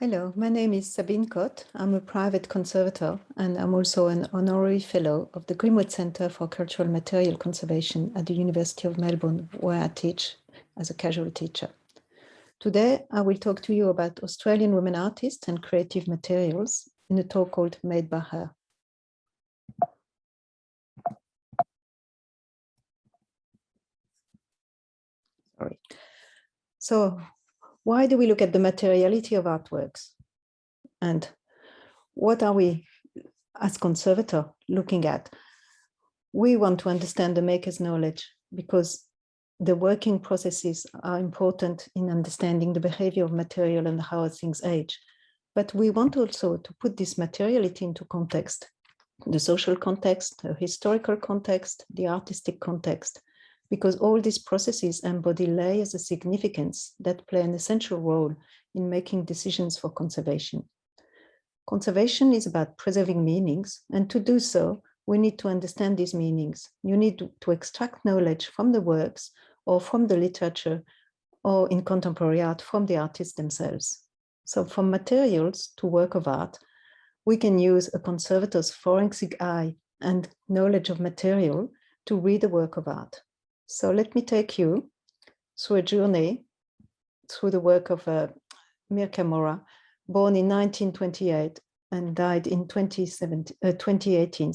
Hello, my name is Sabine Cott. I'm a private conservator and I'm also an honorary fellow of the Greenwood Centre for Cultural Material Conservation at the University of Melbourne, where I teach as a casual teacher. Today, I will talk to you about Australian women artists and creative materials in a talk called Made by Her. Sorry. So, why do we look at the materiality of artworks? And what are we, as conservator, looking at? We want to understand the maker's knowledge because the working processes are important in understanding the behavior of material and how things age. But we want also to put this materiality into context, the social context, the historical context, the artistic context, because all these processes embody layers of significance that play an essential role in making decisions for conservation. Conservation is about preserving meanings, and to do so, we need to understand these meanings. You need to extract knowledge from the works or from the literature or in contemporary art from the artists themselves. So from materials to work of art, we can use a conservator's forensic eye and knowledge of material to read a work of art. So let me take you through a journey through the work of Mirka Mora, born in 1928 and died in 2018,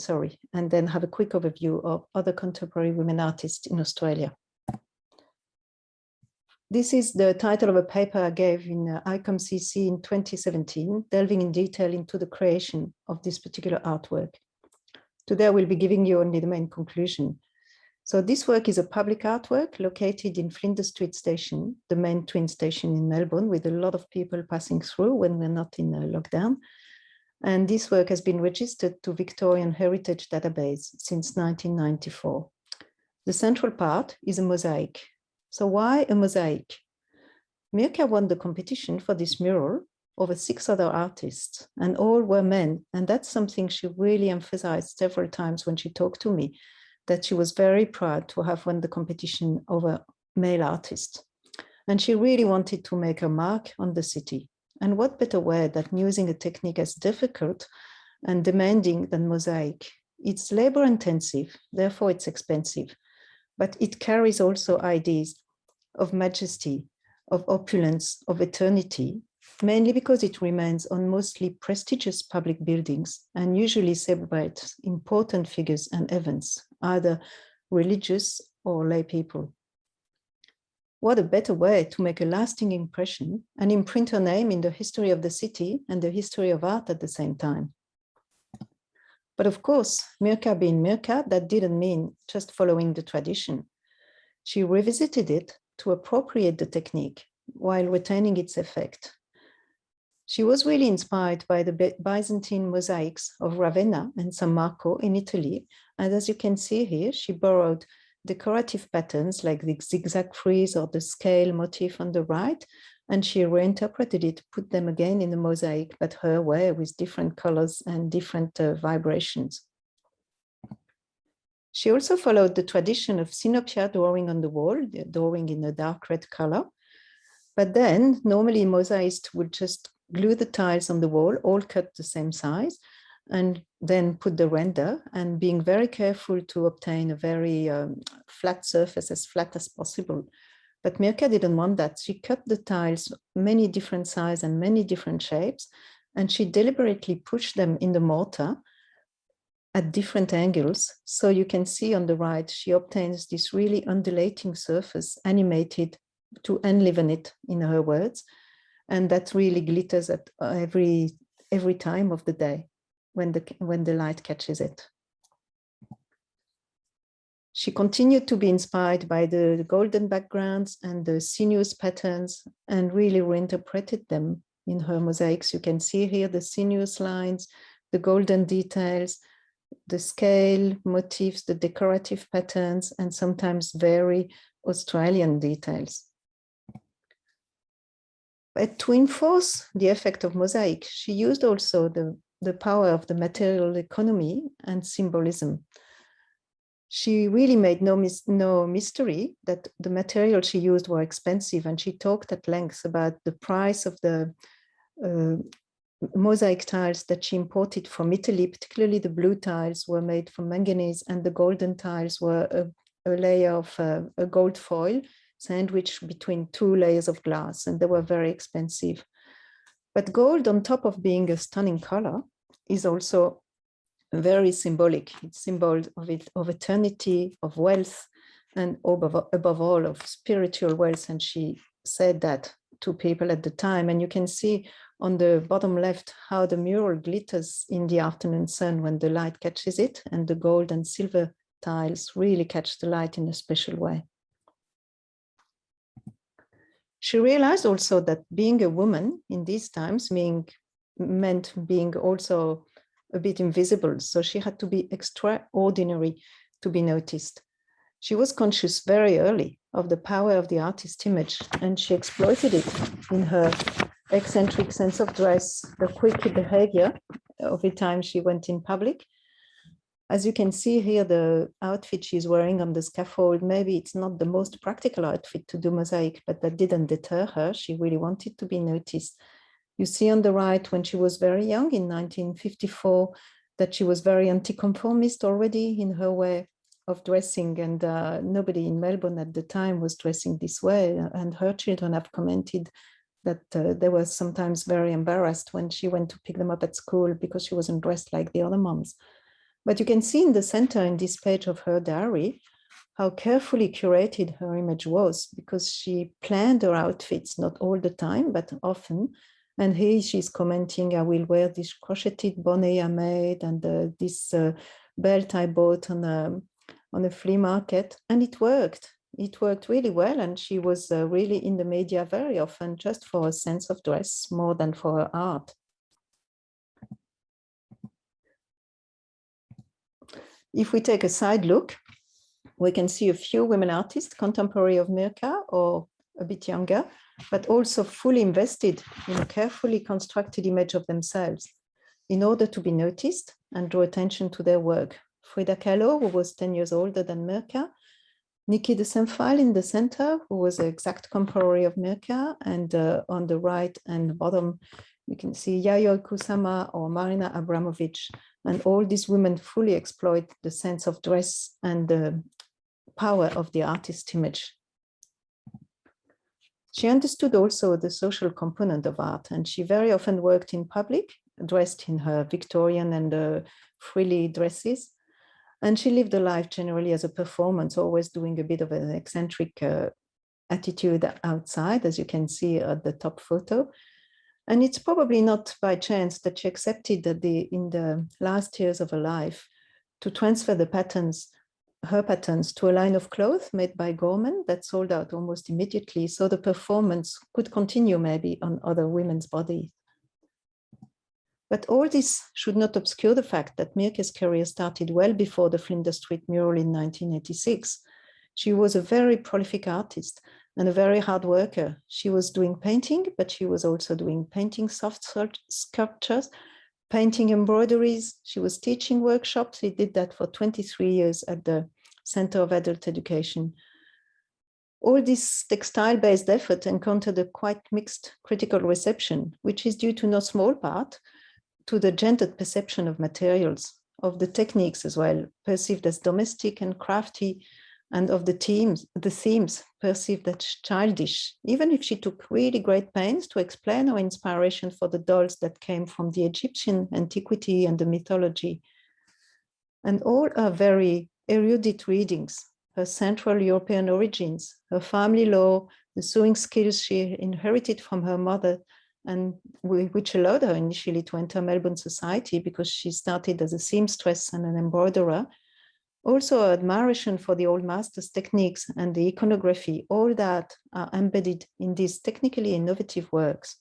and then have a quick overview of other contemporary women artists in Australia. This is the title of a paper I gave in ICOMCC in 2017, delving in detail into the creation of this particular artwork. Today I will be giving you only the main conclusion. So this work is a public artwork located in Flinders Street Station, the main twin station in Melbourne, with a lot of people passing through when we're not in lockdown. And this work has been registered to Victorian Heritage Database since 1994. The central part is a mosaic. So why a mosaic? Mirka won the competition for this mural over 6 other artists, and all were men. And that's something she really emphasized several times when she talked to me, that she was very proud to have won the competition over male artists. And she really wanted to make a mark on the city. And what better way than using a technique as difficult and demanding than mosaic? It's labor intensive, therefore it's expensive, but it carries also ideas of majesty, of opulence, of eternity, mainly because it remains on mostly prestigious public buildings and usually celebrates important figures and events, either religious or lay people. What a better way to make a lasting impression and imprint her name in the history of the city and the history of art at the same time. But of course, Mirka being Mirka, that didn't mean just following the tradition. She revisited it to appropriate the technique while retaining its effect. She was really inspired by the Byzantine mosaics of Ravenna and San Marco in Italy. And as you can see here, she borrowed decorative patterns like the zigzag frieze or the scale motif on the right, and she reinterpreted it, put them again in the mosaic, but her way, with different colors and different vibrations. She also followed the tradition of synopia drawing on the wall, drawing in a dark red color. But then normally mosaists would just glue the tiles on the wall, all cut the same size, and then put the render, and being very careful to obtain a very flat surface, as flat as possible. But Mirka didn't want that. She cut the tiles many different sizes and many different shapes, and she deliberately pushed them in the mortar at different angles. So you can see on the right, she obtains this really undulating surface, animated to enliven it, in her words, and that really glitters at every time of the day when the light catches it. She continued to be inspired by the golden backgrounds and the sinuous patterns and really reinterpreted them in her mosaics. You can see here the sinuous lines, the golden details, the scale motifs, the decorative patterns, and sometimes very Australian details. But to enforce the effect of mosaic, she used also the power of the material economy and symbolism. She really made no mystery that the materials she used were expensive, and she talked at length about the price of the mosaic tiles that she imported from Italy. Particularly the blue tiles were made from manganese, and the golden tiles were a layer of a gold foil sandwiched between two layers of glass, and they were very expensive. But gold, on top of being a stunning color, is also very symbolic. It's symbol of eternity, of wealth, and above all of spiritual wealth. And she said that to people at the time. And you can see on the bottom left how the mural glitters in the afternoon sun when the light catches it, and the gold and silver tiles really catch the light in a special way. She realized also that being a woman in these times meant being also a bit invisible. So she had to be extraordinary to be noticed. She was conscious very early of the power of the artist image, and she exploited it in her eccentric sense of dress, the quick behavior every time she went in public. As you can see here, the outfit she's wearing on the scaffold, maybe it's not the most practical outfit to do mosaic, but that didn't deter her. She really wanted to be noticed. You see on the right, when she was very young in 1954, that she was very anti-conformist already in her way of dressing, and nobody in Melbourne at the time was dressing this way. And her children have commented that they were sometimes very embarrassed when she went to pick them up at school because she wasn't dressed like the other moms. But you can see in the center in this page of her diary how carefully curated her image was, because she planned her outfits, not all the time, but often. And here she's commenting, I will wear this crocheted bonnet I made, and this belt I bought on a flea market. And it worked. It worked really well. And she was really in the media very often just for a sense of dress more than for her art. If we take a side look, we can see a few women artists, contemporary of Mirka or a bit younger, but also fully invested in a carefully constructed image of themselves in order to be noticed and draw attention to their work. Frida Kahlo, who was 10 years older than Mirka, Niki de Saint-Phal in the center, who was an exact contemporary of Mirka, and on the right and bottom, you can see Yayoi Kusama or Marina Abramovic. And all these women fully exploit the sense of dress and the power of the artist image. She understood also the social component of art, and she very often worked in public, dressed in her Victorian and frilly dresses. And she lived a life generally as a performance, always doing a bit of an eccentric attitude outside, as you can see at the top photo. And it's probably not by chance that she accepted that in the last years of her life to transfer the patterns, her patterns, to a line of clothes made by Gorman that sold out almost immediately, so the performance could continue maybe on other women's bodies. But all this should not obscure the fact that Mirke's career started well before the Flinders Street mural in 1986. She was a very prolific artist and a very hard worker. She was doing painting, but she was also doing painting soft sculptures, painting embroideries. She was teaching workshops. She did that for 23 years at the Center of Adult Education. All this textile-based effort encountered a quite mixed critical reception, which is due to no small part to the gendered perception of materials, of the techniques as well, perceived as domestic and crafty, and of the themes perceived as childish, even if she took really great pains to explain her inspiration for the dolls that came from the Egyptian antiquity and the mythology. And all her very erudite readings, her Central European origins, her family law, the sewing skills she inherited from her mother, and which allowed her initially to enter Melbourne society because she started as a seamstress and an embroiderer. Also, admiration for the old masters' techniques and the iconography, all that are embedded in these technically innovative works.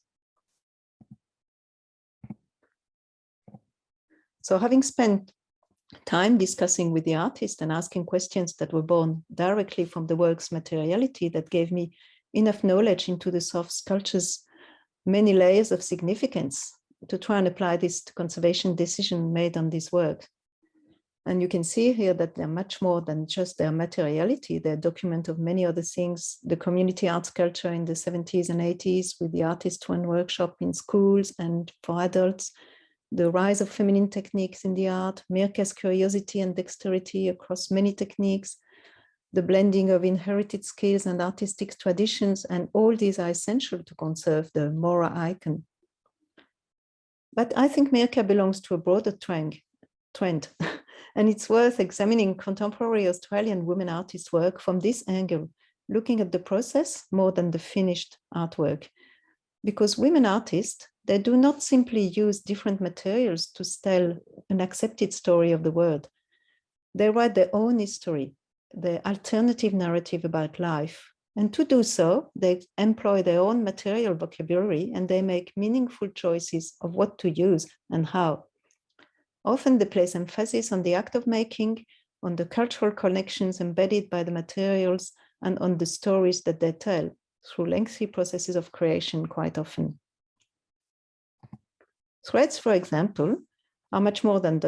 So having spent time discussing with the artist and asking questions that were born directly from the work's materiality, that gave me enough knowledge into the soft sculpture's many layers of significance to try and apply this to conservation decision made on this work. And you can see here that they're much more than just their materiality. They're a document of many other things. The community arts culture in the 70s and 80s with the artist one workshop in schools and for adults, the rise of feminine techniques in the art, Mirka's curiosity and dexterity across many techniques, the blending of inherited skills and artistic traditions, and all these are essential to conserve the Mora icon. But I think Mirka belongs to a broader trend. And it's worth examining contemporary Australian women artists' work from this angle, looking at the process more than the finished artwork. Because women artists, they do not simply use different materials to tell an accepted story of the world. They write their own history, their alternative narrative about life. And to do so, they employ their own material vocabulary and they make meaningful choices of what to use and how. Often they place emphasis on the act of making, on the cultural connections embedded by the materials, and on the stories that they tell through lengthy processes of creation quite often. Threads, for example, are much more than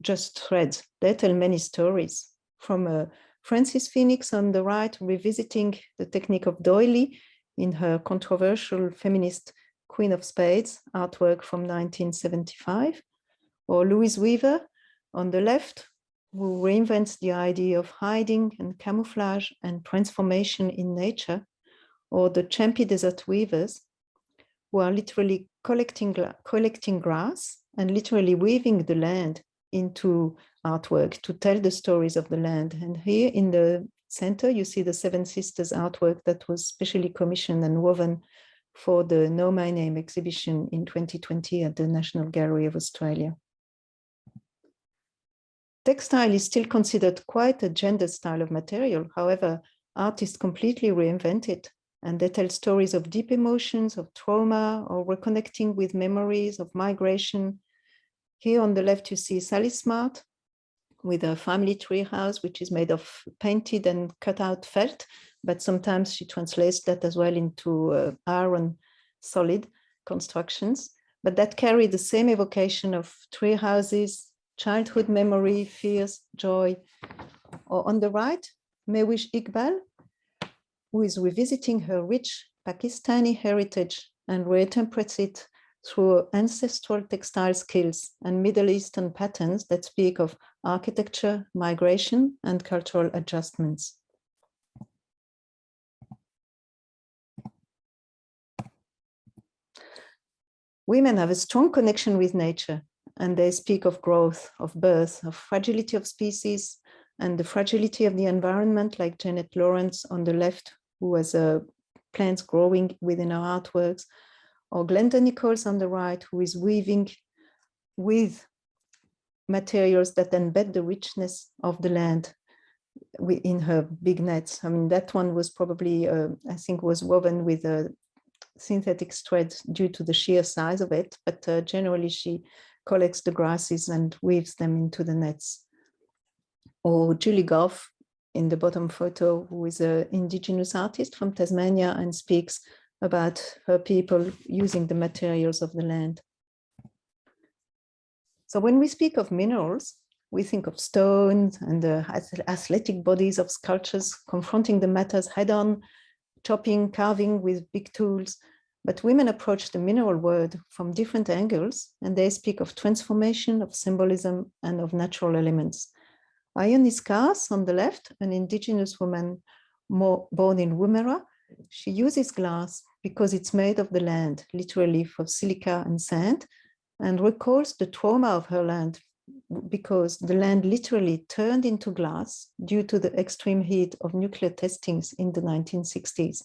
just threads. They tell many stories. From Frances Phoenix on the right, revisiting the technique of doily in her controversial feminist Queen of Spades artwork from 1975, or Louise Weaver on the left, who reinvents the idea of hiding and camouflage and transformation in nature, or the Champi Desert Weavers, who are literally collecting grass and literally weaving the land into artwork to tell the stories of the land. And here in the center, you see the Seven Sisters artwork that was specially commissioned and woven for the Know My Name exhibition in 2020 at the National Gallery of Australia. Textile is still considered quite a gendered style of material. However, artists completely reinvent it, and they tell stories of deep emotions, of trauma, or reconnecting with memories of migration. Here on the left, you see Sally Smart with a family tree house, which is made of painted and cut out felt, but sometimes she translates that as well into iron solid constructions, but that carry the same evocation of tree houses, childhood memory, fears, joy. Or on the right, Mewish Iqbal, who is revisiting her rich Pakistani heritage and reinterprets it through ancestral textile skills and Middle Eastern patterns that speak of architecture, migration, and cultural adjustments. Women have a strong connection with nature, and they speak of growth, of birth, of fragility of species, and the fragility of the environment, like Janet Lawrence on the left, who has plants growing within her artworks, or Glenda Nichols on the right, who is weaving with materials that embed the richness of the land in her big nets. I mean, that one was probably, I think, was woven with synthetic thread due to the sheer size of it, but generally she collects the grasses and weaves them into the nets. Or Julie Goff in the bottom photo, who is an indigenous artist from Tasmania and speaks about her people using the materials of the land. So when we speak of minerals, we think of stones and the athletic bodies of sculptures confronting the matters head-on, chopping, carving with big tools. But women approach the mineral world from different angles, and they speak of transformation, of symbolism, and of natural elements. Ione Scarce on the left, an indigenous woman born in Woomera, she uses glass because it's made of the land, literally for silica and sand, and recalls the trauma of her land because the land literally turned into glass due to the extreme heat of nuclear testings in the 1960s.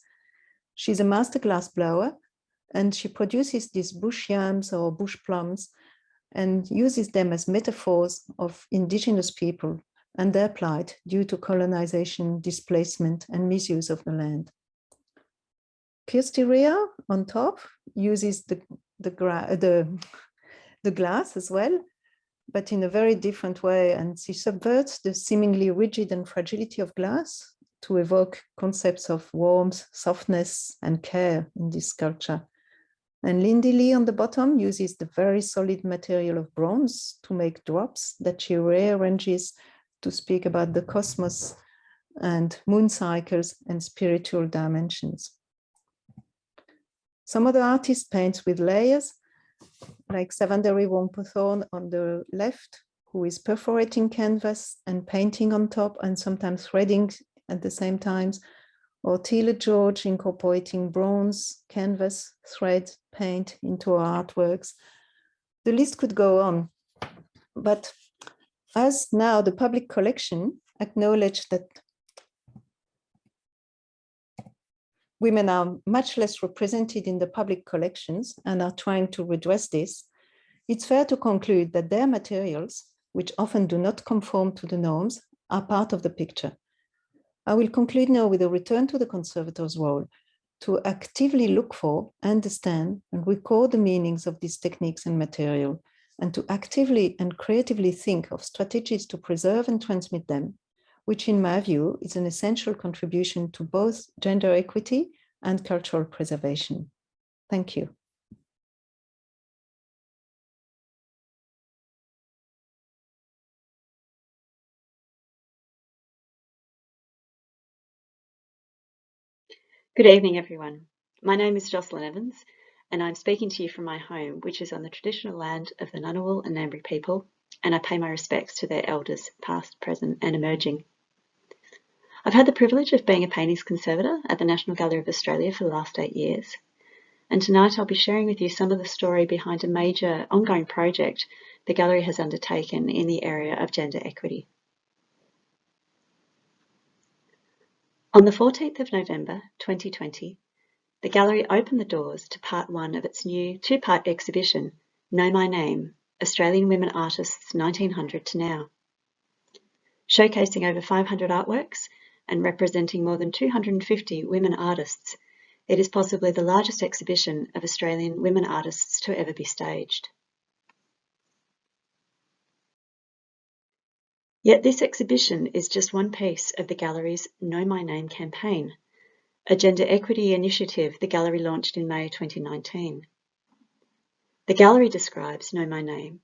She's a master glass blower, and she produces these bush yams or bush plums and uses them as metaphors of indigenous people and their plight due to colonization, displacement, and misuse of the land. Kirsty Rea on top uses the glass as well, but in a very different way, and she subverts the seemingly rigid and fragility of glass to evoke concepts of warmth, softness, and care in this sculpture. And Lindy Lee on the bottom uses the very solid material of bronze to make drops that she rearranges to speak about the cosmos and moon cycles and spiritual dimensions. Some other artists paint with layers, like Savandari Wongpathorn on the left, who is perforating canvas and painting on top and sometimes threading at the same times, or Tila George incorporating bronze, canvas, thread, paint into her artworks. The list could go on, but as now the public collection acknowledged that women are much less represented in the public collections and are trying to redress this, it's fair to conclude that their materials, which often do not conform to the norms, are part of the picture. I will conclude now with a return to the conservator's role to actively look for, understand, and record the meanings of these techniques and material, and to actively and creatively think of strategies to preserve and transmit them, which in my view is an essential contribution to both gender equity and cultural preservation. Thank you. Good evening, everyone. My name is Jocelyn Evans, and I'm speaking to you from my home, which is on the traditional land of the Ngunnawal and Ngambri people, and I pay my respects to their elders, past, present, and emerging. I've had the privilege of being a paintings conservator at the National Gallery of Australia for the last 8 years, and tonight I'll be sharing with you some of the story behind a major ongoing project the gallery has undertaken in the area of gender equity. On the 14th of November 2020, the gallery opened the doors to part one of its new two-part exhibition, Know My Name, Australian Women Artists 1900 to Now. Showcasing over 500 artworks and representing more than 250 women artists, it is possibly the largest exhibition of Australian women artists to ever be staged. Yet this exhibition is just one piece of the gallery's Know My Name campaign, a gender equity initiative the gallery launched in May 2019. The gallery describes Know My Name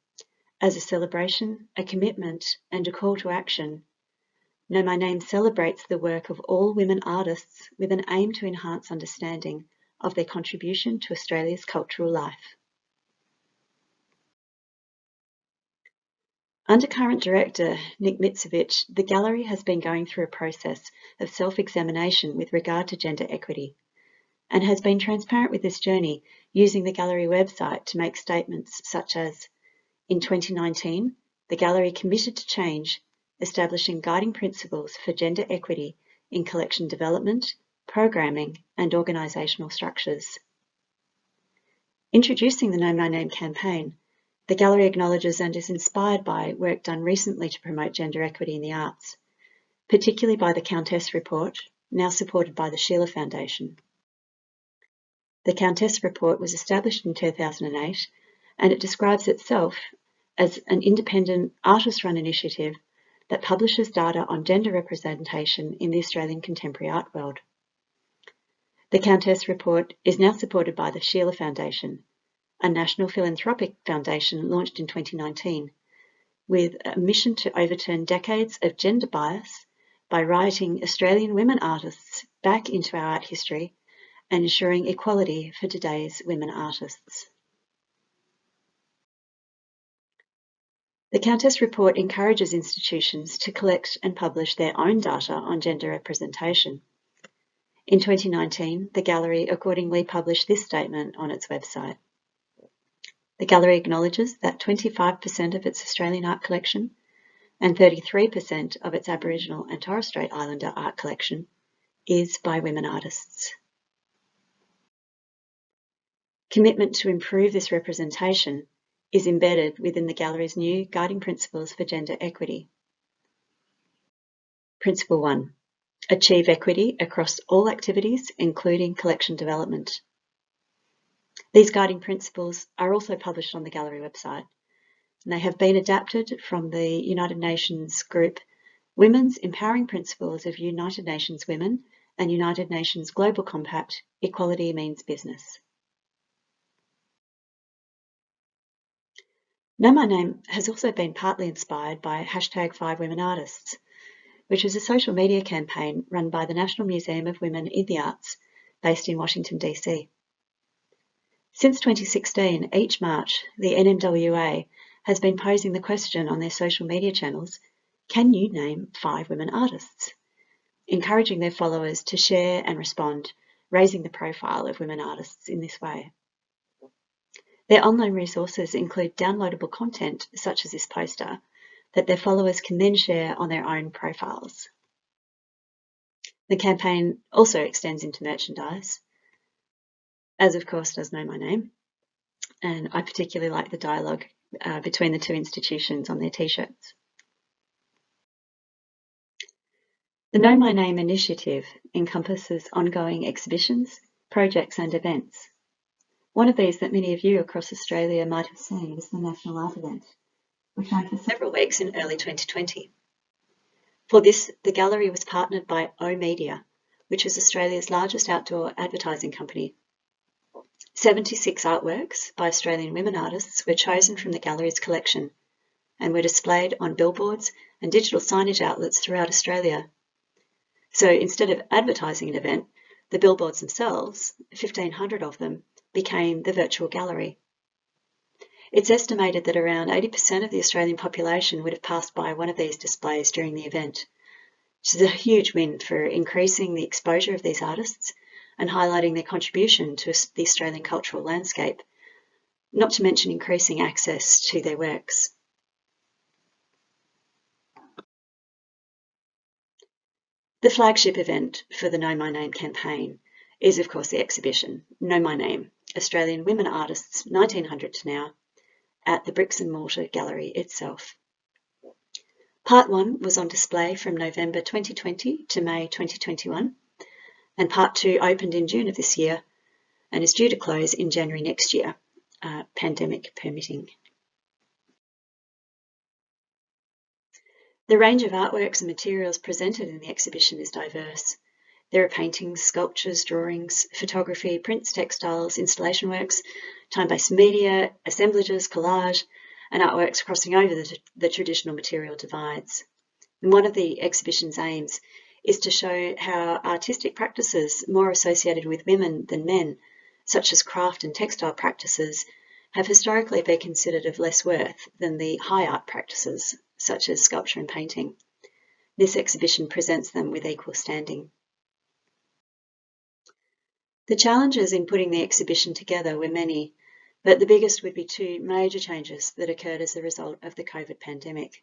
as a celebration, a commitment, and a call to action. Know My Name celebrates the work of all women artists with an aim to enhance understanding of their contribution to Australia's cultural life. Under current director Nick Mitsovich, the gallery has been going through a process of self-examination with regard to gender equity, and has been transparent with this journey using the gallery website to make statements such as, in 2019, the gallery committed to change, establishing guiding principles for gender equity in collection development, programming, and organisational structures. Introducing the Know My Name campaign, the gallery acknowledges and is inspired by work done recently to promote gender equity in the arts, particularly by the Countess Report, now supported by the Sheila Foundation. The Countess Report was established in 2008, and it describes itself as an independent artist-run initiative that publishes data on gender representation in the Australian contemporary art world. The Countess Report is now supported by the Sheila Foundation, a national philanthropic foundation launched in 2019, with a mission to overturn decades of gender bias by writing Australian women artists back into our art history and ensuring equality for today's women artists. The Countess Report encourages institutions to collect and publish their own data on gender representation. In 2019, the gallery accordingly published this statement on its website. The gallery acknowledges that 25% of its Australian art collection and 33% of its Aboriginal and Torres Strait Islander art collection is by women artists. Commitment to improve this representation is embedded within the gallery's new guiding principles for gender equity. Principle 1. Achieve equity across all activities, including collection development. These guiding principles are also published on the gallery website, and they have been adapted from the United Nations group Women's Empowering Principles of United Nations Women and United Nations Global Compact, Equality Means Business. Know My Name has also been partly inspired by #5WomenArtists, which is a social media campaign run by the National Museum of Women in the Arts, based in Washington, DC. Since 2016, each March, the NMWA has been posing the question on their social media channels, can you name 5 women artists? Encouraging their followers to share and respond, raising the profile of women artists in this way. Their online resources include downloadable content, such as this poster, that their followers can then share on their own profiles. The campaign also extends into merchandise, as of course does Know My Name, and I particularly like the dialogue between the two institutions on their t-shirts. The Know My Name initiative encompasses ongoing exhibitions, projects and events. One of these that many of you across Australia might have seen is the National Art Event, which ran for several weeks in early 2020. For this, the gallery was partnered by O Media, which is Australia's largest outdoor advertising company. 76 artworks by Australian women artists were chosen from the gallery's collection and were displayed on billboards and digital signage outlets throughout Australia. So instead of advertising an event, the billboards themselves, 1,500 of them, became the virtual gallery. It's estimated that around 80% of the Australian population would have passed by one of these displays during the event, which is a huge win for increasing the exposure of these artists and highlighting their contribution to the Australian cultural landscape, not to mention increasing access to their works. The flagship event for the Know My Name campaign is, of course, the exhibition, Know My Name, Australian Women Artists 1900 to Now, at the Bricks and Mortar Gallery itself. Part 1 was on display from November 2020 to May 2021, and Part 2 opened in June of this year and is due to close in January next year, pandemic permitting. The range of artworks and materials presented in the exhibition is diverse. There are paintings, sculptures, drawings, photography, prints, textiles, installation works, time-based media, assemblages, collage, and artworks crossing over the traditional material divides. And one of the exhibition's aims is to show how artistic practices more associated with women than men, such as craft and textile practices, have historically been considered of less worth than the high art practices, such as sculpture and painting. This exhibition presents them with equal standing. The challenges in putting the exhibition together were many, but the biggest would be 2 major changes that occurred as a result of the COVID pandemic.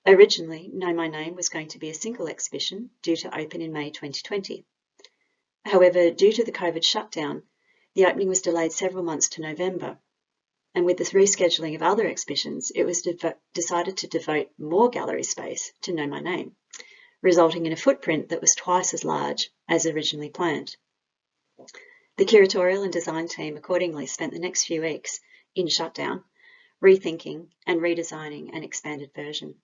Originally, Know My Name was going to be a single exhibition due to open in May 2020. However, due to the COVID shutdown, the opening was delayed several months to November. And with the rescheduling of other exhibitions, it was decided to devote more gallery space to Know My Name, resulting in a footprint that was twice as large as originally planned. The curatorial and design team accordingly spent the next few weeks in shutdown, rethinking and redesigning an expanded version.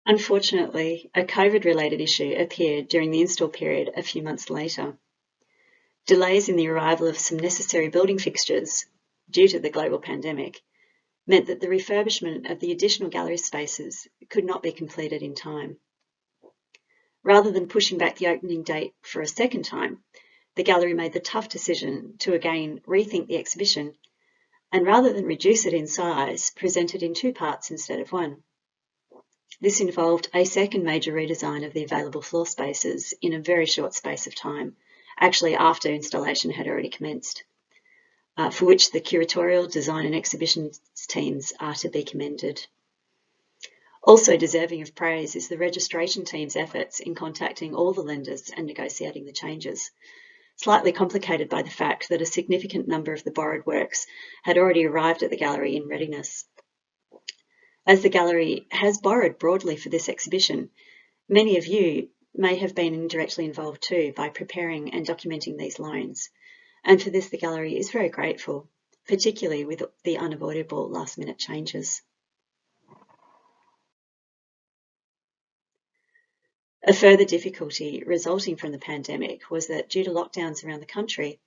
Unfortunately, a COVID-related issue appeared during the install period a few months later. Delays in the arrival of some necessary building fixtures due to the global pandemic meant that the refurbishment of the additional gallery spaces could not be completed in time. Rather than pushing back the opening date for a second time, the gallery made the tough decision to again rethink the exhibition and rather than reduce it in size, present it in 2 parts instead of 1. This involved a second major redesign of the available floor spaces in a very short space of time, actually after installation had already commenced, for which the curatorial, design and exhibitions teams are to be commended. Also deserving of praise is the registration team's efforts in contacting all the lenders and negotiating the changes, slightly complicated by the fact that a significant number of the borrowed works had already arrived at the gallery in readiness. As the gallery has borrowed broadly for this exhibition, many of you may have been indirectly involved too by preparing and documenting these loans. And for this, the gallery is very grateful, particularly with the unavoidable last-minute changes. A further difficulty resulting from the pandemic was that due to lockdowns around the country,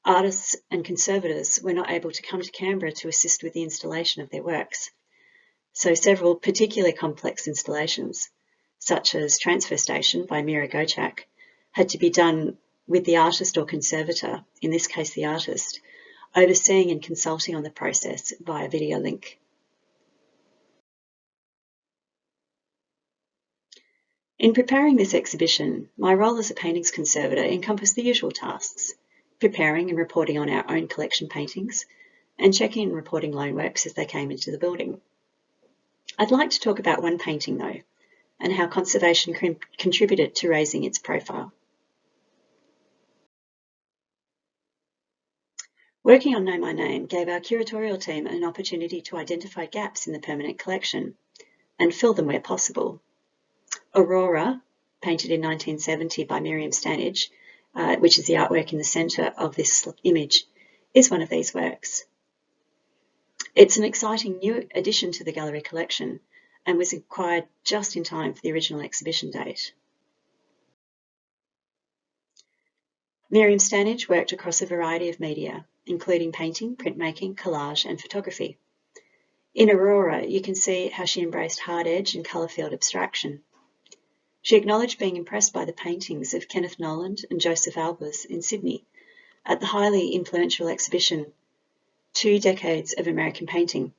artists and conservators were not able to come to Canberra to assist with the installation of their works. So several particularly complex installations, such as Transfer Station by Mira Gochak, had to be done with the artist or conservator, in this case the artist, overseeing and consulting on the process via video link. In preparing this exhibition, my role as a paintings conservator encompassed the usual tasks: preparing and reporting on our own collection paintings, and checking and reporting loan works as they came into the building. I'd like to talk about one painting though, and how conservation contributed to raising its profile. Working on Know My Name gave our curatorial team an opportunity to identify gaps in the permanent collection and fill them where possible. Aurora, painted in 1970 by Miriam Stanage, which is the artwork in the centre of this image, is one of these works. It's an exciting new addition to the gallery collection and was acquired just in time for the original exhibition date. Miriam Stanage worked across a variety of media, including painting, printmaking, collage, and photography. In Aurora, you can see how she embraced hard edge and colour field abstraction. She acknowledged being impressed by the paintings of Kenneth Noland and Joseph Albers in Sydney at the highly influential exhibition 2 Decades of American Painting,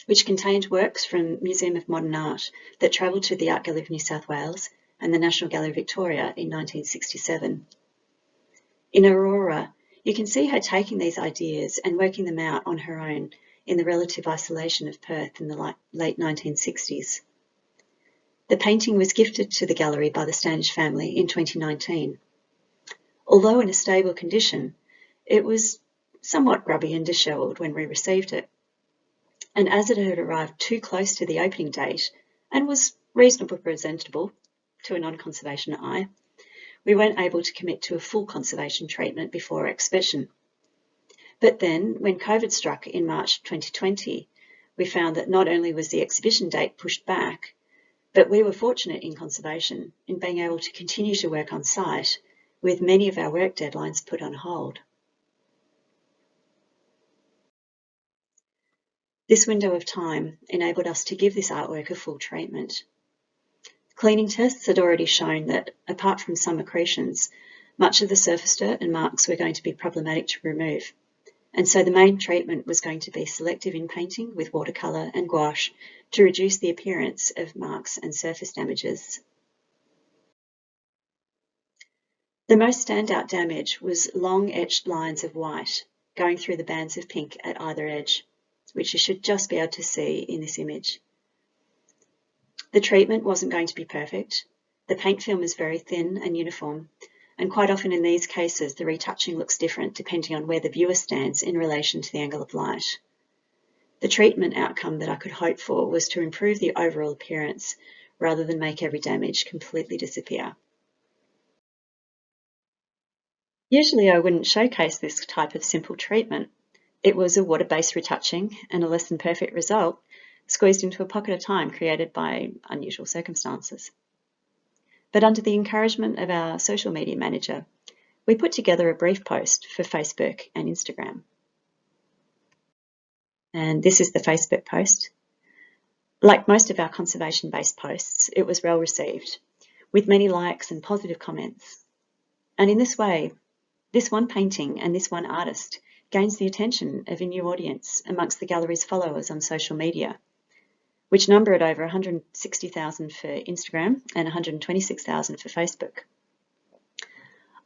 which contained works from Museum of Modern Art that travelled to the Art Gallery of New South Wales and the National Gallery Victoria in 1967. In Aurora, you can see her taking these ideas and working them out on her own in the relative isolation of Perth in the late 1960s. The painting was gifted to the gallery by the Stanage family in 2019. Although in a stable condition, it was somewhat grubby and dishevelled when we received it. And as it had arrived too close to the opening date and was reasonably presentable to a non-conservation eye, we weren't able to commit to a full conservation treatment before exhibition. But then, when COVID struck in March 2020, we found that not only was the exhibition date pushed back, but we were fortunate in conservation in being able to continue to work on site, with many of our work deadlines put on hold. This window of time enabled us to give this artwork a full treatment. Cleaning tests had already shown that, apart from some accretions, much of the surface dirt and marks were going to be problematic to remove, and so the main treatment was going to be selective in painting with watercolour and gouache to reduce the appearance of marks and surface damages. The most standout damage was long etched lines of white going through the bands of pink at either edge, which you should just be able to see in this image. The treatment wasn't going to be perfect. The paint film is very thin and uniform, and quite often in these cases the retouching looks different depending on where the viewer stands in relation to the angle of light. The treatment outcome that I could hope for was to improve the overall appearance rather than make every damage completely disappear. Usually I wouldn't showcase this type of simple treatment. It was a water-based retouching and a less than perfect result squeezed into a pocket of time created by unusual circumstances. But under the encouragement of our social media manager, we put together a brief post for Facebook and Instagram. And this is the Facebook post. Like most of our conservation-based posts, it was well received, with many likes and positive comments. And in this way, this one painting and this one artist gains the attention of a new audience amongst the gallery's followers on social media, which number at over 160,000 for Instagram and 126,000 for Facebook.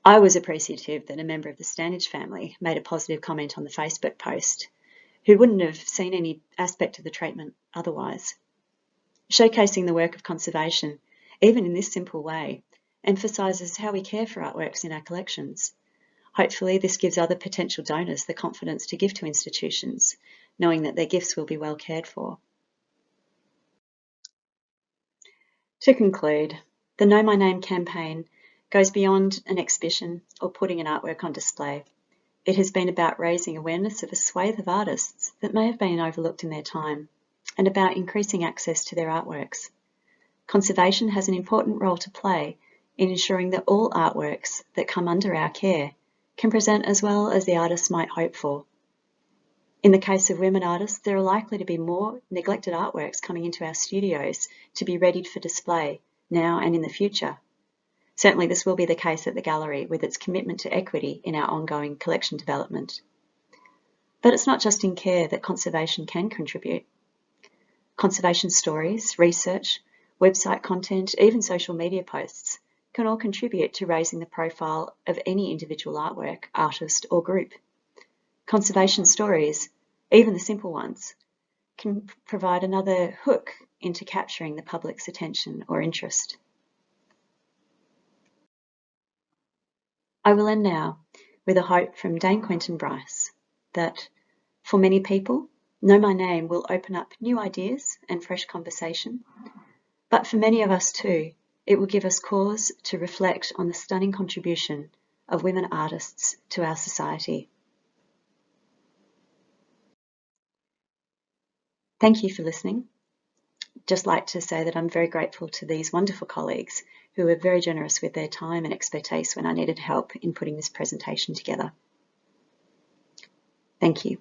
I was appreciative that a member of the Stanage family made a positive comment on the Facebook post, who wouldn't have seen any aspect of the treatment otherwise. Showcasing the work of conservation, even in this simple way, emphasises how we care for artworks in our collections. Hopefully this gives other potential donors the confidence to give to institutions, knowing that their gifts will be well cared for. To conclude, the Know My Name campaign goes beyond an exhibition or putting an artwork on display. It has been about raising awareness of a swathe of artists that may have been overlooked in their time, and about increasing access to their artworks. Conservation has an important role to play in ensuring that all artworks that come under our care can present as well as the artists might hope for. In the case of women artists, there are likely to be more neglected artworks coming into our studios to be readied for display now and in the future. Certainly this will be the case at the gallery with its commitment to equity in our ongoing collection development. But it's not just in care that conservation can contribute. Conservation stories, research, website content, even social media posts can all contribute to raising the profile of any individual artwork, artist or group. Conservation stories, even the simple ones, can provide another hook into capturing the public's attention or interest. I will end now with a hope from Dame Quentin Bryce that, for many people, Know My Name will open up new ideas and fresh conversation, but for many of us too, it will give us cause to reflect on the stunning contribution of women artists to our society. Thank you for listening. Just like to say that I'm very grateful to these wonderful colleagues who were very generous with their time and expertise when I needed help in putting this presentation together. Thank you.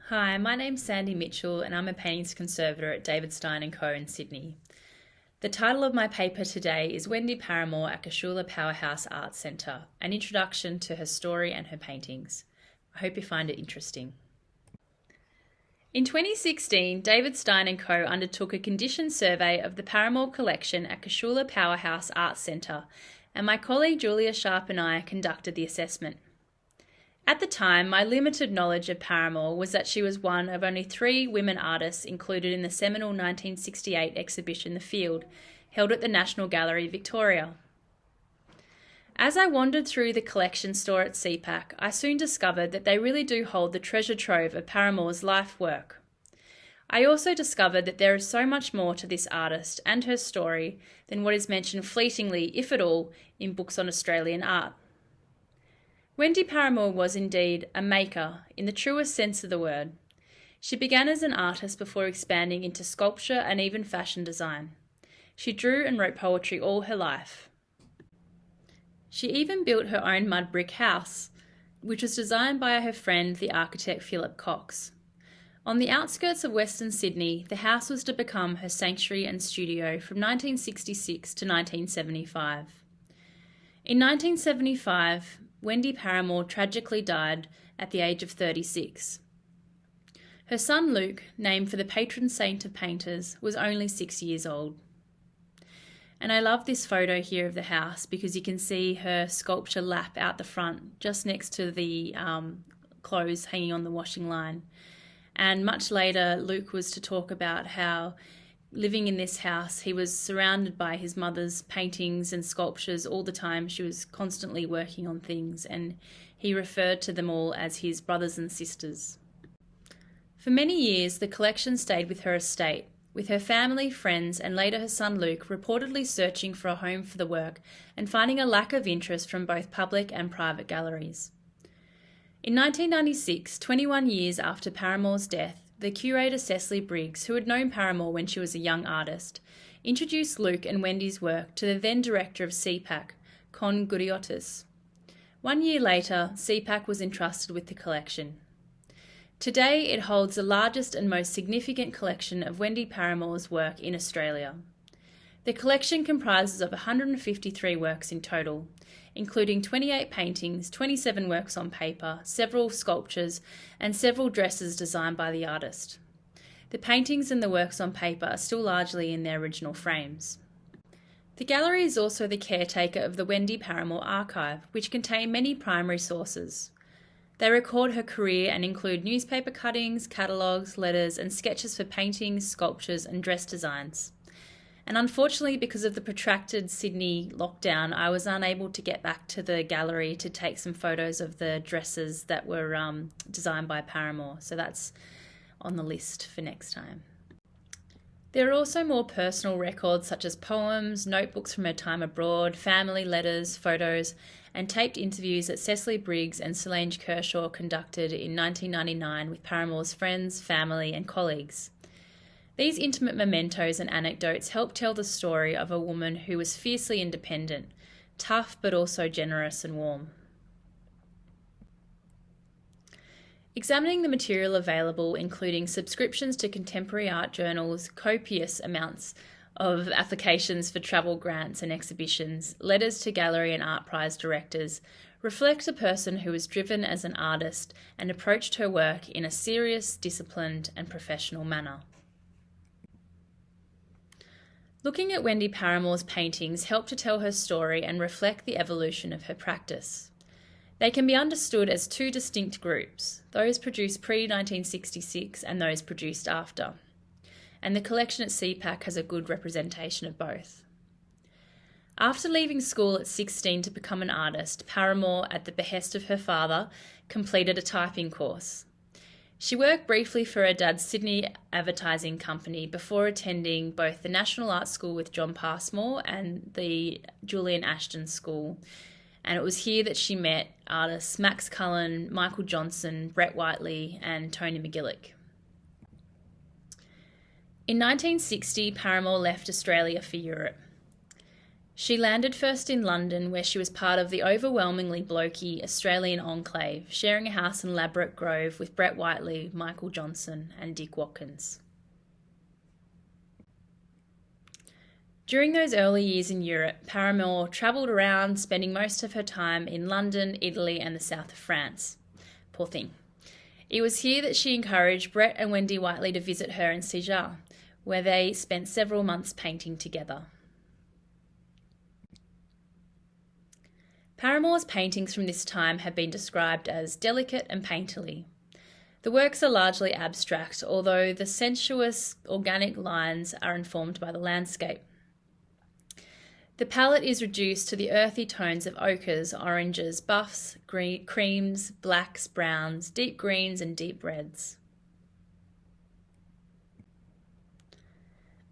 Hi, my name's Sandy Mitchell and I'm a paintings conservator at David Stein & Co in Sydney. The title of my paper today is Wendy Paramore at Casula Powerhouse Arts Centre, an introduction to her story and her paintings. I hope you find it interesting. In 2016, David Stein & Co undertook a condition survey of the Paramore collection at Casula Powerhouse Arts Centre, and my colleague Julia Sharp and I conducted the assessment. At the time, my limited knowledge of Paramore was that she was one of only 3 women artists included in the seminal 1968 exhibition The Field, held at the National Gallery, Victoria. As I wandered through the collection store at CPAC, I soon discovered that they really do hold the treasure trove of Paramore's life work. I also discovered that there is so much more to this artist and her story than what is mentioned fleetingly, if at all, in books on Australian art. Wendy Paramore was indeed a maker in the truest sense of the word. She began as an artist before expanding into sculpture and even fashion design. She drew and wrote poetry all her life. She even built her own mud brick house, which was designed by her friend, the architect Philip Cox. On the outskirts of Western Sydney, the house was to become her sanctuary and studio from 1966 to 1975. In 1975, Wendy Paramore tragically died at the age of 36. Her son Luke, named for the patron saint of painters, was only 6 years old. And I love this photo here of the house because you can see her sculpture lap out the front, just next to the clothes hanging on the washing line. And much later, Luke was to talk about how living in this house, he was surrounded by his mother's paintings and sculptures all the time. She was constantly working on things, and he referred to them all as his brothers and sisters. For many years, the collection stayed with her estate, with her family, friends, and later her son Luke reportedly searching for a home for the work and finding a lack of interest from both public and private galleries. In 1996, 21 years after Paramore's death, the curator Cecily Briggs, who had known Paramore when she was a young artist, introduced Luke and Wendy's work to the then director of CPAC, Con Guriotis. 1 year later, CPAC was entrusted with the collection. Today, it holds the largest and most significant collection of Wendy Paramore's work in Australia. The collection comprises of 153 works in total, including 28 paintings, 27 works on paper, several sculptures, and several dresses designed by the artist. The paintings and the works on paper are still largely in their original frames. The gallery is also the caretaker of the Wendy Paramore archive, which contain many primary sources. They record her career and include newspaper cuttings, catalogues, letters, and sketches for paintings, sculptures, and dress designs. And unfortunately, because of the protracted Sydney lockdown, I was unable to get back to the gallery to take some photos of the dresses that were designed by Paramore. So that's on the list for next time. There are also more personal records such as poems, notebooks from her time abroad, family letters, photos, and taped interviews that Cecily Briggs and Solange Kershaw conducted in 1999 with Paramore's friends, family, and colleagues. These intimate mementos and anecdotes help tell the story of a woman who was fiercely independent, tough but also generous and warm. Examining the material available, including subscriptions to contemporary art journals, copious amounts of applications for travel grants and exhibitions, letters to gallery and art prize directors, reflects a person who was driven as an artist and approached her work in a serious, disciplined, and professional manner. Looking at Wendy Paramore's paintings helped to tell her story and reflect the evolution of her practice. They can be understood as two distinct groups, those produced pre-1966 and those produced after, and the collection at CPAC has a good representation of both. After leaving school at 16 to become an artist, Paramore, at the behest of her father, completed a typing course. She worked briefly for her dad's Sydney advertising company before attending both the National Art School with John Passmore and the Julian Ashton School. And it was here that she met artists Max Cullen, Michael Johnson, Brett Whiteley, and Tony McGillick. In 1960, Paramore left Australia for Europe. She landed first in London, where she was part of the overwhelmingly blokey Australian enclave, sharing a house in Ladbroke Grove with Brett Whiteley, Michael Johnson, and Dick Watkins. During those early years in Europe, Paramore travelled around, spending most of her time in London, Italy, and the south of France. Poor thing. It was here that she encouraged Brett and Wendy Whiteley to visit her in Sijar, where they spent several months painting together. Paramore's paintings from this time have been described as delicate and painterly. The works are largely abstract, although the sensuous, organic lines are informed by the landscape. The palette is reduced to the earthy tones of ochres, oranges, buffs, creams, blacks, browns, deep greens and deep reds.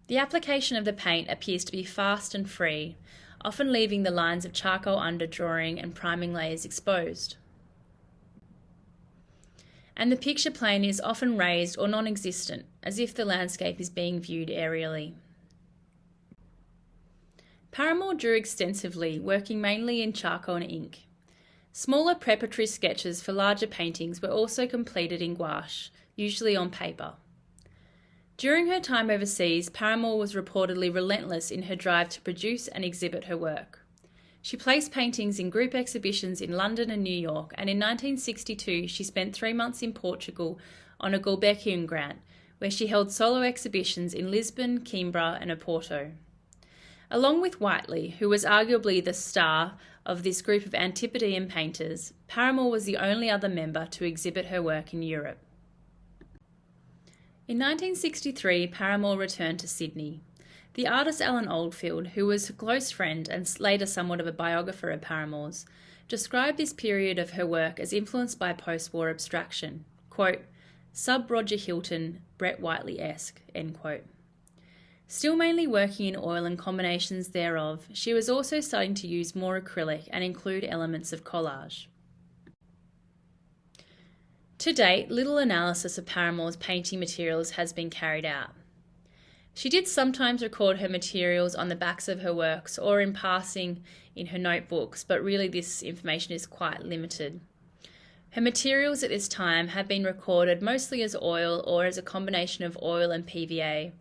The application of the paint appears to be fast and free, often leaving the lines of charcoal underdrawing and priming layers exposed. And the picture plane is often raised or non-existent, as if the landscape is being viewed aerially. Paramore drew extensively, working mainly in charcoal and ink. Smaller preparatory sketches for larger paintings were also completed in gouache, usually on paper. During her time overseas, Paramore was reportedly relentless in her drive to produce and exhibit her work. She placed paintings in group exhibitions in London and New York, and in 1962 she spent 3 months in Portugal on a Gulbenkian grant, where she held solo exhibitions in Lisbon, Coimbra and Oporto. Along with Whiteley, who was arguably the star of this group of Antipodean painters, Paramore was the only other member to exhibit her work in Europe. In 1963, Paramore returned to Sydney. The artist Alan Oldfield, who was a close friend and later somewhat of a biographer of Paramore's, described this period of her work as influenced by post-war abstraction, quote, sub-Roger Hilton, Brett Whiteley-esque, end quote. Still mainly working in oil and combinations thereof, she was also starting to use more acrylic and include elements of collage. To date, little analysis of Paramore's painting materials has been carried out. She did sometimes record her materials on the backs of her works or in passing in her notebooks, but really this information is quite limited. Her materials at this time have been recorded mostly as oil or as a combination of oil and PVA,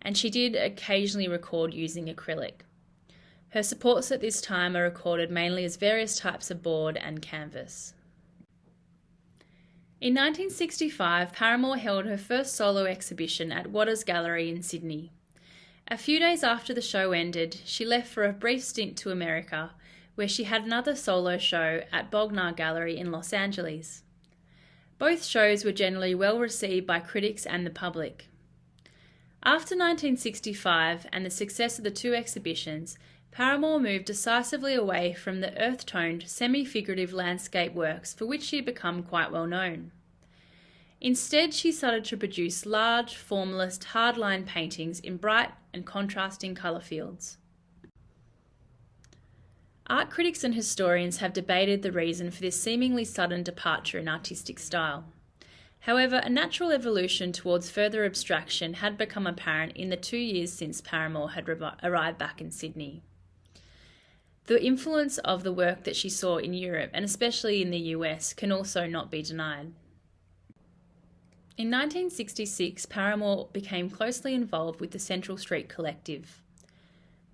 and she did occasionally record using acrylic. Her supports at this time are recorded mainly as various types of board and canvas. In 1965, Paramore held her first solo exhibition at Waters Gallery in Sydney. A few days after the show ended, she left for a brief stint to America, where she had another solo show at Bognar Gallery in Los Angeles. Both shows were generally well received by critics and the public. After 1965 and the success of the two exhibitions, Paramore moved decisively away from the earth-toned, semi-figurative landscape works for which she had become quite well known. Instead, she started to produce large, formalist, hard-line paintings in bright and contrasting colour fields. Art critics and historians have debated the reason for this seemingly sudden departure in artistic style. However, a natural evolution towards further abstraction had become apparent in the 2 years since Paramore had arrived back in Sydney. The influence of the work that she saw in Europe, and especially in the US, can also not be denied. In 1966, Paramore became closely involved with the Central Street Collective.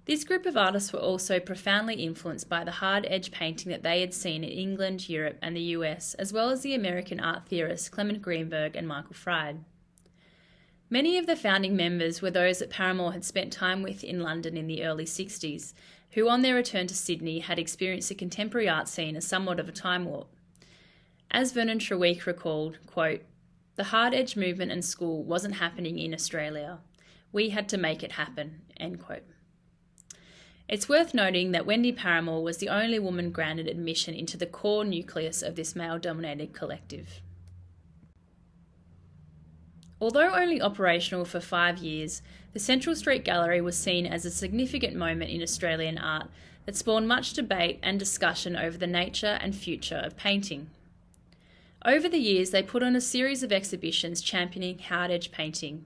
This group of artists were also profoundly influenced by the hard-edge painting that they had seen in England, Europe, and the US, as well as the American art theorists Clement Greenberg and Michael Fried. Many of the founding members were those that Paramore had spent time with in London in the early 60s, who on their return to Sydney had experienced the contemporary art scene as somewhat of a time warp. As Vernon Treweek recalled, quote, "The hard-edge movement and school wasn't happening in Australia. We had to make it happen," end quote. It's worth noting that Wendy Paramore was the only woman granted admission into the core nucleus of this male-dominated collective. Although only operational for 5 years, the Central Street Gallery was seen as a significant moment in Australian art that spawned much debate and discussion over the nature and future of painting. Over the years, they put on a series of exhibitions championing hard-edge painting.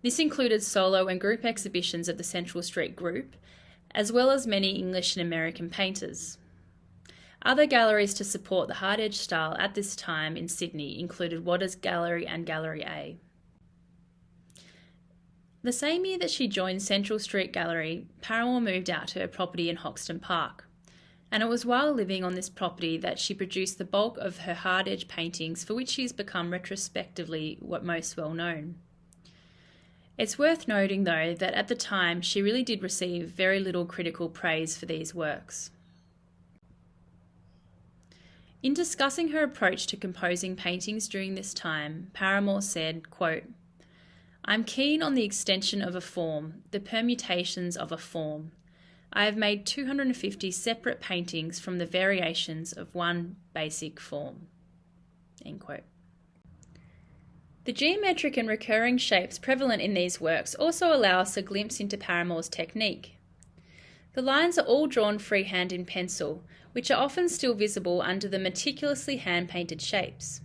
This included solo and group exhibitions of the Central Street Group, as well as many English and American painters. Other galleries to support the hard-edge style at this time in Sydney included Waters Gallery and Gallery A. The same year that she joined Central Street Gallery, Paramore moved out to her property in Hoxton Park, and it was while living on this property that she produced the bulk of her hard-edge paintings, for which she has become retrospectively what most well known. It's worth noting, though, that at the time she really did receive very little critical praise for these works. In discussing her approach to composing paintings during this time, Paramore said, quote, "I'm keen on the extension of a form, the permutations of a form. I have made 250 separate paintings from the variations of one basic form." End quote. The geometric and recurring shapes prevalent in these works also allow us a glimpse into Paramore's technique. The lines are all drawn freehand in pencil, which are often still visible under the meticulously hand-painted shapes.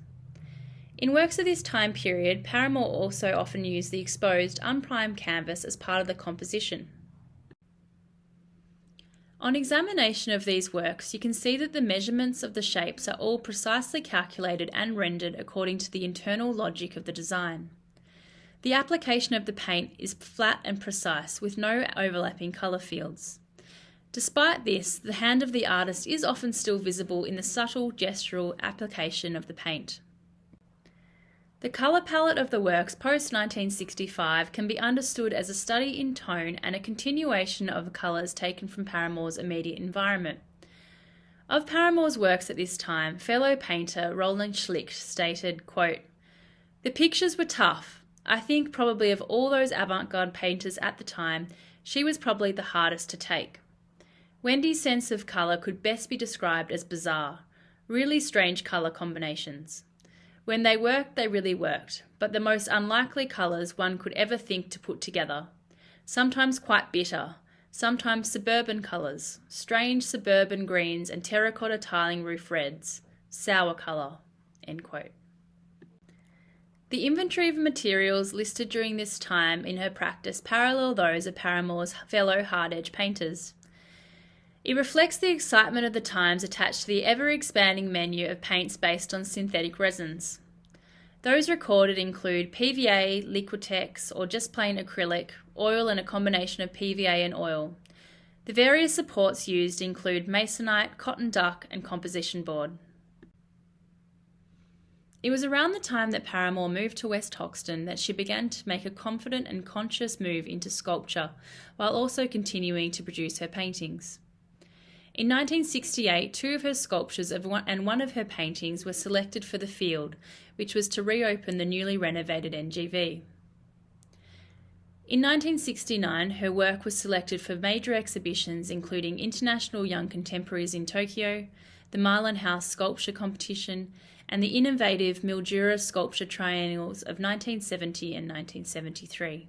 In works of this time period, Paramore also often used the exposed, unprimed canvas as part of the composition. On examination of these works, you can see that the measurements of the shapes are all precisely calculated and rendered according to the internal logic of the design. The application of the paint is flat and precise, with no overlapping colour fields. Despite this, the hand of the artist is often still visible in the subtle gestural application of the paint. The colour palette of the works post-1965 can be understood as a study in tone and a continuation of colours taken from Paramore's immediate environment. Of Paramore's works at this time, fellow painter Roland Schlicht stated, quote, "The pictures were tough. I think probably of all those avant-garde painters at the time, she was probably the hardest to take. Wendy's sense of colour could best be described as bizarre, really strange colour combinations. When they worked, they really worked, but the most unlikely colours one could ever think to put together. Sometimes quite bitter, sometimes suburban colours, strange suburban greens and terracotta tiling roof reds, sour colour." End quote. The inventory of materials listed during this time in her practice parallel those of Paramore's fellow hard-edge painters. It reflects the excitement of the times attached to the ever-expanding menu of paints based on synthetic resins. Those recorded include PVA, Liquitex, or just plain acrylic, oil and a combination of PVA and oil. The various supports used include masonite, cotton duck, and composition board. It was around the time that Paramore moved to West Hoxton that she began to make a confident and conscious move into sculpture, while also continuing to produce her paintings. In 1968, 2 of her sculptures and one of her paintings were selected for the Field, which was to reopen the newly renovated NGV. In 1969, her work was selected for major exhibitions including International Young Contemporaries in Tokyo, the Marlin House Sculpture Competition, and the innovative Mildura sculpture triangles of 1970 and 1973.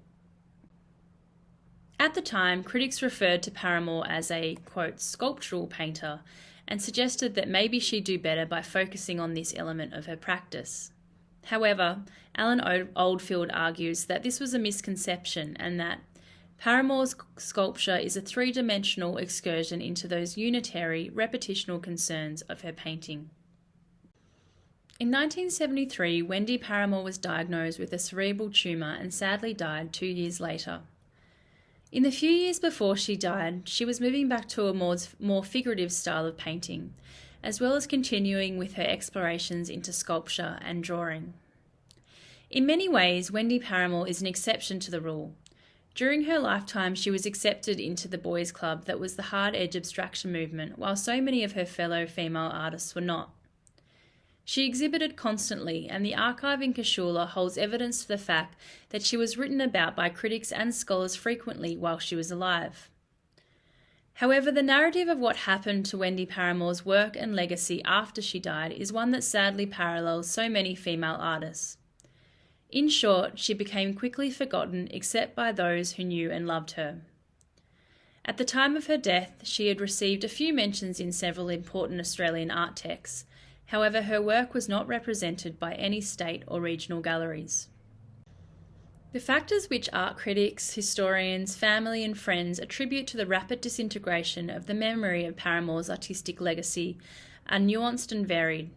At the time, critics referred to Paramore as a, quote, sculptural painter, and suggested that maybe she'd do better by focusing on this element of her practice. However, Alan Oldfield argues that this was a misconception and that Paramore's sculpture is a three-dimensional excursion into those unitary, repetitional concerns of her painting. In 1973, Wendy Paramore was diagnosed with a cerebral tumour and sadly died 2 years later. In the few years before she died, she was moving back to a more figurative style of painting, as well as continuing with her explorations into sculpture and drawing. In many ways, Wendy Paramore is an exception to the rule. During her lifetime, she was accepted into the boys' club that was the hard edge abstraction movement, while so many of her fellow female artists were not. She exhibited constantly, and the archive in Casula holds evidence to the fact that she was written about by critics and scholars frequently while she was alive. However, the narrative of what happened to Wendy Paramore's work and legacy after she died is one that sadly parallels so many female artists. In short, she became quickly forgotten except by those who knew and loved her. At the time of her death, she had received a few mentions in several important Australian art texts. However, her work was not represented by any state or regional galleries. The factors which art critics, historians, family and friends attribute to the rapid disintegration of the memory of Paramore's artistic legacy are nuanced and varied.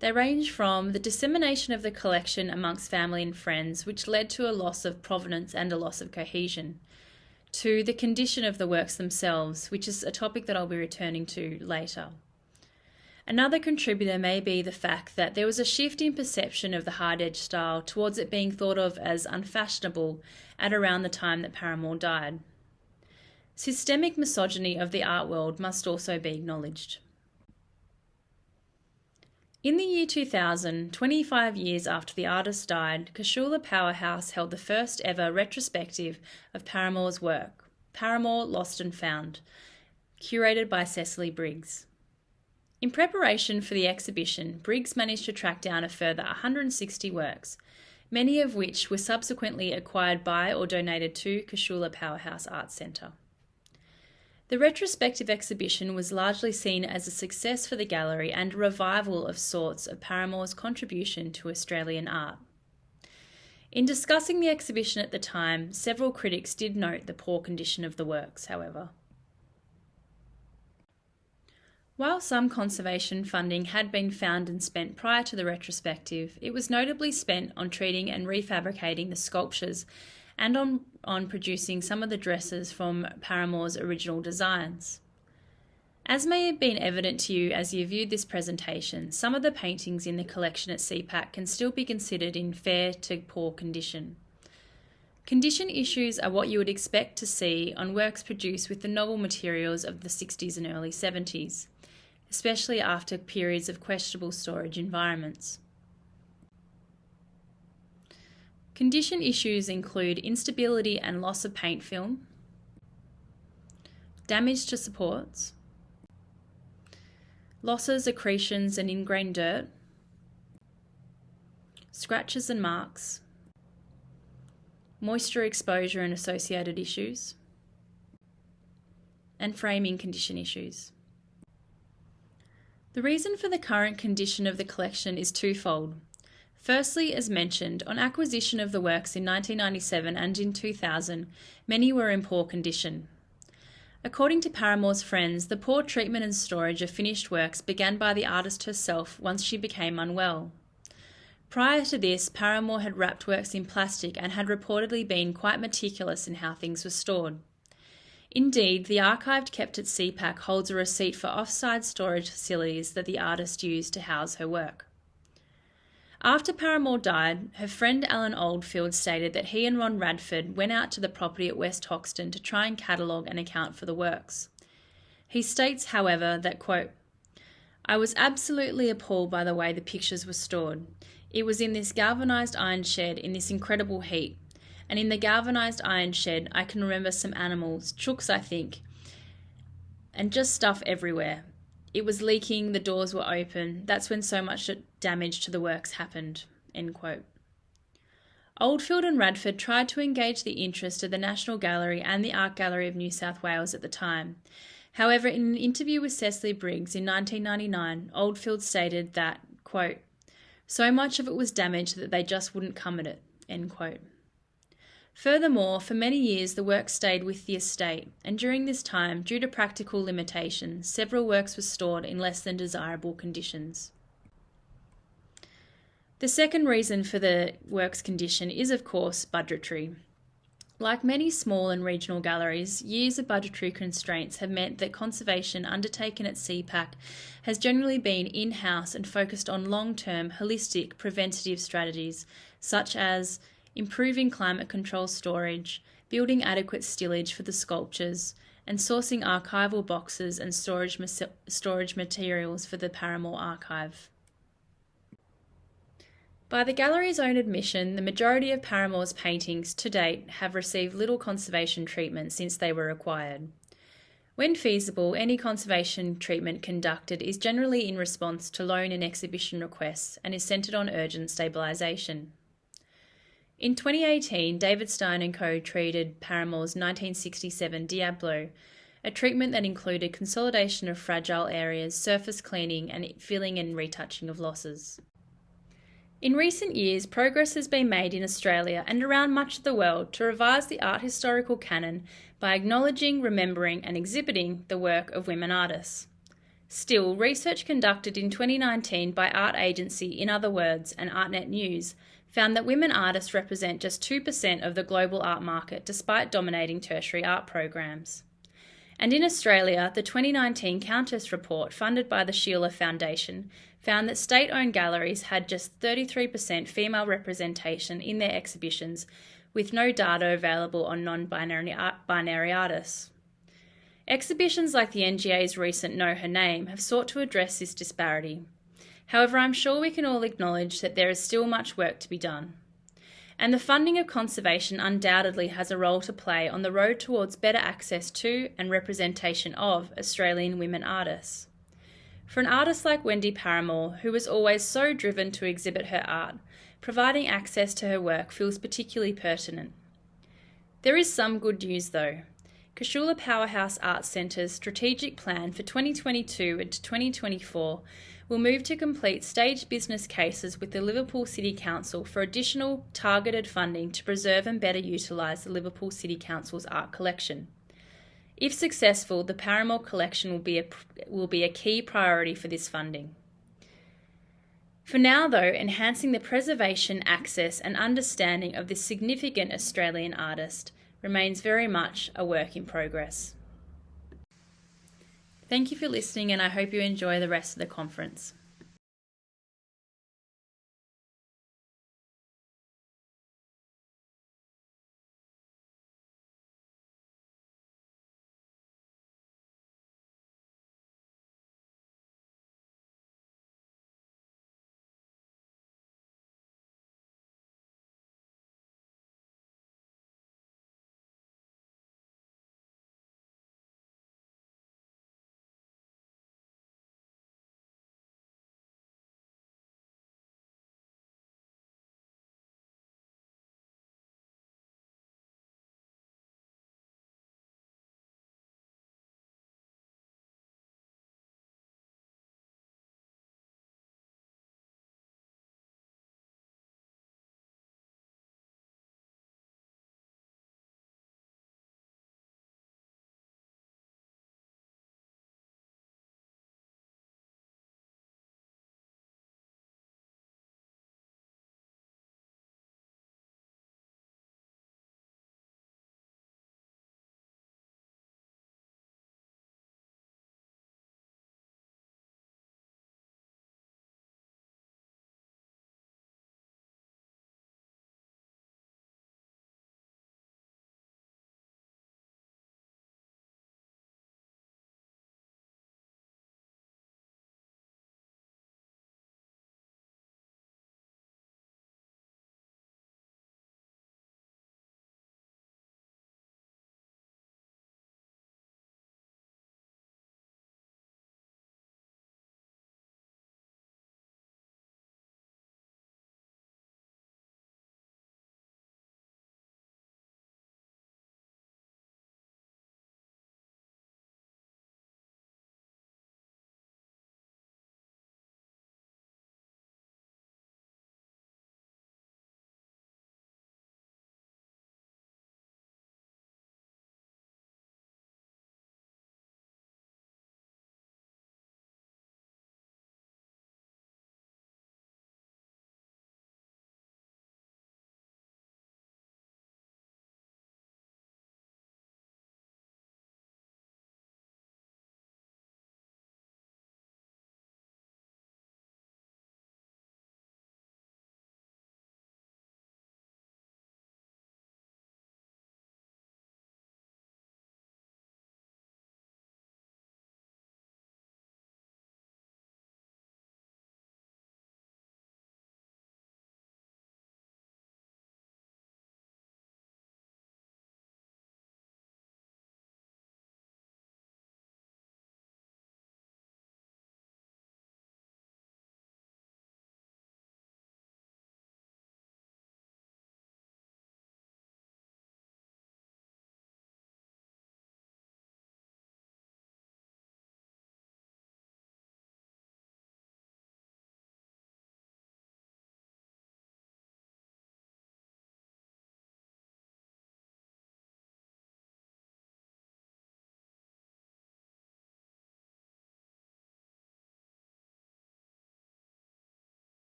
They range from the dissemination of the collection amongst family and friends, which led to a loss of provenance and a loss of cohesion, to the condition of the works themselves, which is a topic that I'll be returning to later. Another contributor may be the fact that there was a shift in perception of the hard-edge style towards it being thought of as unfashionable at around the time that Paramore died. Systemic misogyny of the art world must also be acknowledged. In the year 2000, 25 years after the artist died, Casula Powerhouse held the first ever retrospective of Paramore's work, Paramore Lost and Found, curated by Cecily Briggs. In preparation for the exhibition, Briggs managed to track down a further 160 works, many of which were subsequently acquired by or donated to Casula Powerhouse Arts Centre. The retrospective exhibition was largely seen as a success for the gallery and a revival of sorts of Paramore's contribution to Australian art. In discussing the exhibition at the time, several critics did note the poor condition of the works, however. While some conservation funding had been found and spent prior to the retrospective, it was notably spent on treating and refabricating the sculptures and on producing some of the dresses from Paramore's original designs. As may have been evident to you as you viewed this presentation, some of the paintings in the collection at CPAC can still be considered in fair to poor condition. Condition issues are what you would expect to see on works produced with the novel materials of the 60s and early 70s. Especially after periods of questionable storage environments. Condition issues include instability and loss of paint film, damage to supports, losses, accretions and ingrained dirt, scratches and marks, moisture exposure and associated issues, and framing condition issues. The reason for the current condition of the collection is twofold. Firstly, as mentioned, on acquisition of the works in 1997 and in 2000, many were in poor condition. According to Paramore's friends, the poor treatment and storage of finished works began by the artist herself once she became unwell. Prior to this, Paramore had wrapped works in plastic and had reportedly been quite meticulous in how things were stored. Indeed, the archive kept at CPAC holds a receipt for off-site storage facilities that the artist used to house her work. After Paramore died, her friend Alan Oldfield stated that he and Ron Radford went out to the property at West Hoxton to try and catalogue and account for the works. He states, however, that, quote, "I was absolutely appalled by the way the pictures were stored. It was in this galvanised iron shed in this incredible heat. And in the galvanised iron shed, I can remember some animals, chooks I think, and just stuff everywhere. It was leaking, the doors were open. That's when so much damage to the works happened, end quote. Oldfield and Radford tried to engage the interest of the National Gallery and the Art Gallery of New South Wales at the time. However, in an interview with Cecily Briggs in 1999, Oldfield stated that, quote, so much of it was damaged that they just wouldn't come at it, end quote. Furthermore, for many years the work stayed with the estate, and during this time, due to practical limitations, several works were stored in less than desirable conditions. The second reason for the work's condition is, of course, budgetary. Like many small and regional galleries, years of budgetary constraints have meant that conservation undertaken at CPAC has generally been in-house and focused on long-term, holistic, preventative strategies, such as improving climate control storage, building adequate stillage for the sculptures, and sourcing archival boxes and storage materials for the Paramore archive. By the gallery's own admission, the majority of Paramore's paintings to date have received little conservation treatment since they were acquired. When feasible, any conservation treatment conducted is generally in response to loan and exhibition requests and is centred on urgent stabilisation. In 2018, David Stein & Co. treated Paramore's 1967 Diablo, a treatment that included consolidation of fragile areas, surface cleaning, and filling and retouching of losses. In recent years, progress has been made in Australia and around much of the world to revise the art historical canon by acknowledging, remembering, and exhibiting the work of women artists. Still, research conducted in 2019 by art agency In Other Words and ArtNet News found that women artists represent just 2% of the global art market despite dominating tertiary art programs. And in Australia, the 2019 Countess report, funded by the Sheila Foundation, found that state-owned galleries had just 33% female representation in their exhibitions, with no data available on non-binary artists. Exhibitions like the NGA's recent Know Her Name have sought to address this disparity. However, I'm sure we can all acknowledge that there is still much work to be done. And the funding of conservation undoubtedly has a role to play on the road towards better access to and representation of Australian women artists. For an artist like Wendy Paramore, who was always so driven to exhibit her art, providing access to her work feels particularly pertinent. There is some good news though. Casula Powerhouse Arts Centre's strategic plan for 2022 and to 2024 will move to complete staged business cases with the Liverpool City Council for additional targeted funding to preserve and better utilise the Liverpool City Council's art collection. If successful, the Paramore collection will be a key priority for this funding. For now, though, enhancing the preservation, access and understanding of this significant Australian artist remains very much a work in progress. Thank you for listening, and I hope you enjoy the rest of the conference.